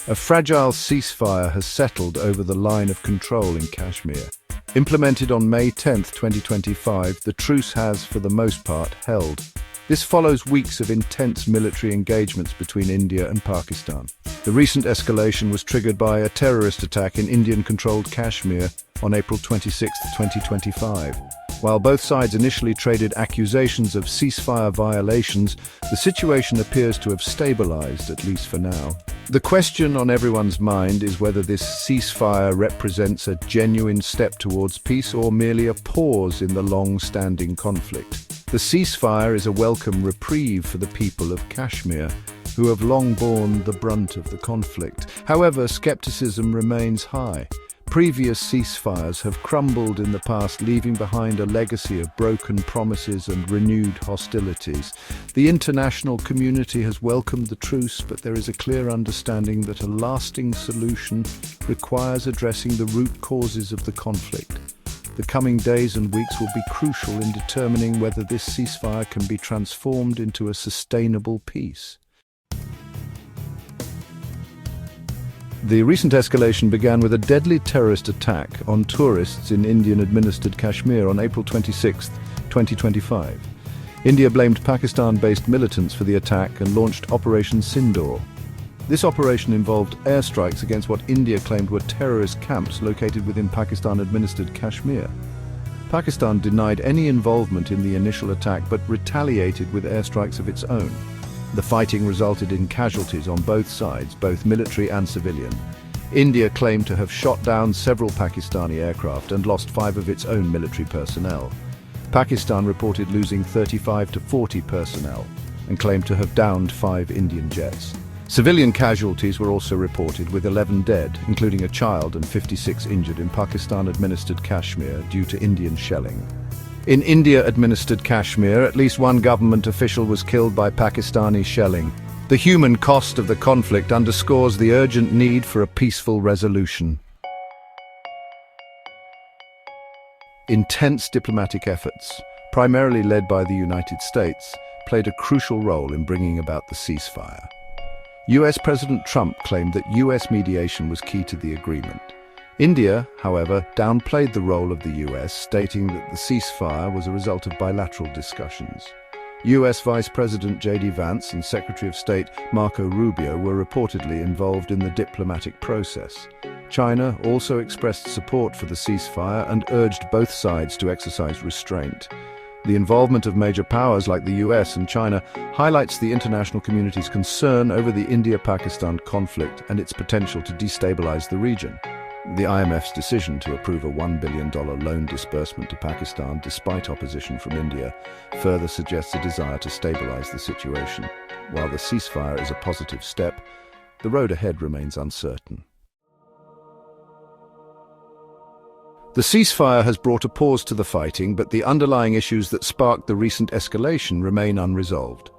A fragile ceasefire has settled over the line of control in Kashmir. Implemented on May 10, 2025, the truce has, for the most part, held. This follows weeks of intense military engagements between India and Pakistan. The recent escalation was triggered by a terrorist attack in Indian-controlled Kashmir on April 26, 2025. While both sides initially traded accusations of ceasefire violations, the situation appears to have stabilized, at least for now. The question on everyone's mind is whether this ceasefire represents a genuine step towards peace or merely a pause in the long-standing conflict. The ceasefire is a welcome reprieve for the people of Kashmir, who have long borne the brunt of the conflict. However, skepticism remains high. Previous ceasefires have crumbled in the past, leaving behind a legacy of broken promises and renewed hostilities. The international community has welcomed the truce, but there is a clear understanding that a lasting solution requires addressing the root causes of the conflict. The coming days and weeks will be crucial in determining whether this ceasefire can be transformed into a sustainable peace. The recent escalation began with a deadly terrorist attack on tourists in Indian-administered Kashmir on April 26, 2025. India blamed Pakistan-based militants for the attack and launched Operation Sindoor. This operation involved airstrikes against what India claimed were terrorist camps located within Pakistan-administered Kashmir. Pakistan denied any involvement in the initial attack but retaliated with airstrikes of its own. The fighting resulted in casualties on both sides, both military and civilian. India claimed to have shot down several Pakistani aircraft and lost 5 of its own military personnel. Pakistan reported losing 35 to 40 personnel and claimed to have downed 5 Indian jets. Civilian casualties were also reported, with 11 dead, including a child, and 56 injured in Pakistan-administered Kashmir due to Indian shelling. In India-administered Kashmir, at least one government official was killed by Pakistani shelling. The human cost of the conflict underscores the urgent need for a peaceful resolution. Intense diplomatic efforts, primarily led by the United States, played a crucial role in bringing about the ceasefire. US President Trump claimed that US mediation was key to the agreement. India, however, downplayed the role of the US, stating that the ceasefire was a result of bilateral discussions. US Vice President J.D. Vance and Secretary of State Marco Rubio were reportedly involved in the diplomatic process. China also expressed support for the ceasefire and urged both sides to exercise restraint. The involvement of major powers like the US and China highlights the international community's concern over the India-Pakistan conflict and its potential to destabilize the region. The IMF's decision to approve a $1 billion loan disbursement to Pakistan, despite opposition from India, further suggests a desire to stabilize the situation. While the ceasefire is a positive step, the road ahead remains uncertain. The ceasefire has brought a pause to the fighting, but the underlying issues that sparked the recent escalation remain unresolved.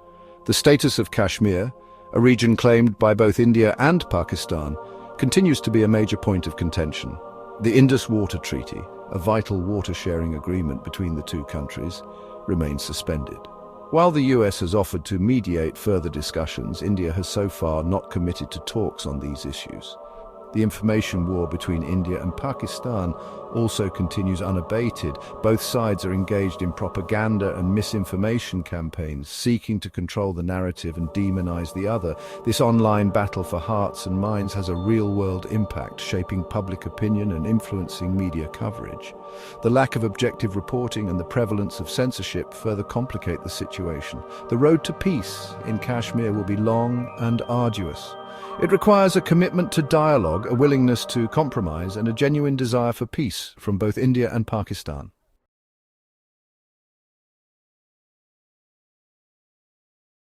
The status of Kashmir, a region claimed by both India and Pakistan, continues to be a major point of contention. The Indus Water Treaty, a vital water-sharing agreement between the two countries, remains suspended. While the US has offered to mediate further discussions, India has so far not committed to talks on these issues. The information war between India and Pakistan also continues unabated. Both sides are engaged in propaganda and misinformation campaigns, seeking to control the narrative and demonize the other. This online battle for hearts and minds has a real-world impact, shaping public opinion and influencing media coverage. The lack of objective reporting and the prevalence of censorship further complicate the situation. The road to peace in Kashmir will be long and arduous. It requires a commitment to dialogue, a willingness to compromise, and a genuine desire for peace from both India and Pakistan.